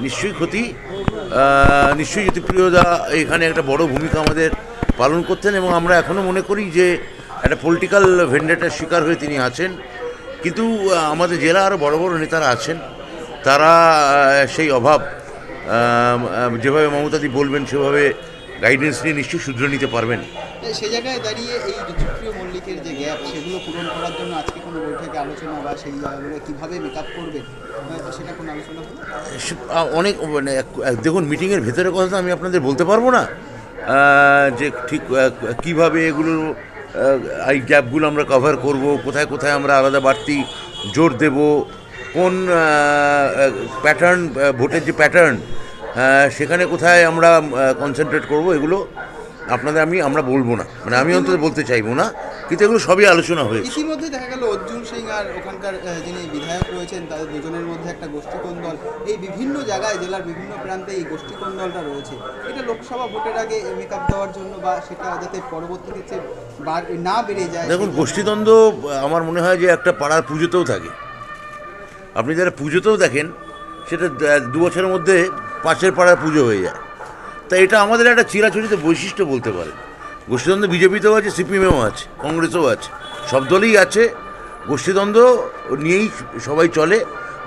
নিশ্চয়ই ক্ষতি। নিশ্চয়ই জ্যোতিপ্রিয়দা এখানে একটা বড় ভূমিকা আমাদের পালন করতেন এবং আমরা এখনও মনে করি যে একটা পলিটিক্যাল ভেন্ডেটার শিকার হয়ে তিনি আছেন। কিন্তু আমাদের জেলা আরও বড় বড় নেতারা আছেন, তারা সেই অভাব যেভাবে মমতাদি বলবেন সেভাবে গাইডেন্স নিয়ে নিশ্চয়ই শুধরে নিতে পারবেন। সেই জায়গায় দাঁড়িয়ে এই জ্যোতিপ্রিয় মল্লিকের যে গ্যাপ সেগুলো পূরণ করার জন্য আজকে কোনো বৈঠকে আলোচনা বা সেই জায়গাগুলো কীভাবে মেকআপ করবেন সেটা কোনো আলোচনা হলো? অনেক মানে দেখুন, মিটিংয়ের ভেতরের কথা তো আমি আপনাদের বলতে পারবো না যে ঠিক কীভাবে এগুলো এই গ্যাপগুলো আমরা কভার করব, কোথায় কোথায় আমরা আলাদা বাড়তি জোর দেব, কোন প্যাটার্ন ভোটের যে প্যাটার্ন সেখানে কোথায় আমরা কনসেন্ট্রেট করব, এগুলো আপনাদের আমরা বলবো না, মানে আমি অন্তত বলতে চাইবো না, কিন্তু এগুলো সবই আলোচনা হয়েছে। ইতিমধ্যে দেখা গেল অর্জুন সিং আর ওখানকার যিনি বিধায়ক রয়েছেন তাদের দুজনের মধ্যে একটা গোষ্ঠীকোন্দল, এই বিভিন্ন জায়গায় জেলার বিভিন্ন প্রান্তে এই গোষ্ঠীকোন্দলটা রয়েছে। এটা লোকসভা ভোটের আগে মেকআপ দেওয়ার জন্য বা সেটা যাতে পরবর্তী ক্ষেত্রে না বেড়ে যায়। দেখুন, গোষ্ঠীদ্বন্দ্ব আমার মনে হয় যে একটা পাড়ার পুজোতেও থাকে। আপনি যারা পুজোতেও দেখেন, সেটা 2 বছরের মধ্যে পাশের পাড়ার পুজো হয়ে যায়। তাই এটা আমাদের একটা চিরাচরিত বৈশিষ্ট্য বলতে পারে। গোষ্ঠীদ্বন্দ্ব বিজেপিতেও আছে, সিপিএমেও আছে, কংগ্রেসেও আছে, সব দলেই আছে। গোষ্ঠীদ্বন্দ্ব নিয়েই সবাই চলে।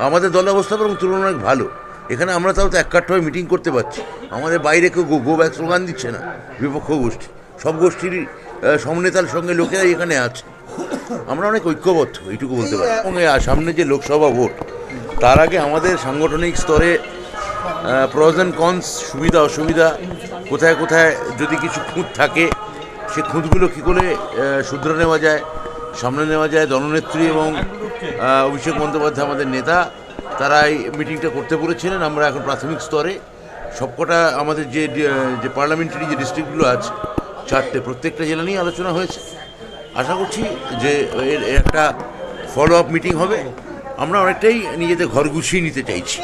আমাদের দল অবস্থা বরং তুলনায় ভালো। এখানে আমরা তাও তো এককাঠ্যভাবে মিটিং করতে পারছি। আমাদের বাইরে কেউ গো ব্যাক স্লোগান দিচ্ছে না। বিপক্ষ গোষ্ঠী, সব গোষ্ঠীর সমনেতার সঙ্গে লোকেরা এখানে আছে। আমরা অনেক ঐক্যবদ্ধ, এইটুকু বলতে পারি। এবং সামনে যে লোকসভা ভোট, তার আগে আমাদের সাংগঠনিক স্তরে প্রস অ্যান্ড কনস, সুবিধা অসুবিধা, কোথায় কোথায় যদি কিছু খুঁত থাকে, সে খুঁতগুলো কী করে শুধরে নেওয়া যায়, সামনে নেওয়া যায়। দলনেত্রী এবং অভিষেক বন্দ্যোপাধ্যায় আমাদের নেতা, তারা এই মিটিংটা করতে বলেছিলেন। আমরা এখন প্রাথমিক স্তরে সবকটা আমাদের যে পার্লামেন্টারি যে ডিস্ট্রিক্টগুলো আছে 4টে, প্রত্যেকটা জেলা নিয়ে আলোচনা হয়েছে। আশা করছি যে এর একটা ফলো আপ মিটিং হবে। আমরা অনেকটাই নিজেদের ঘর গুছিয়ে নিতে চাইছি।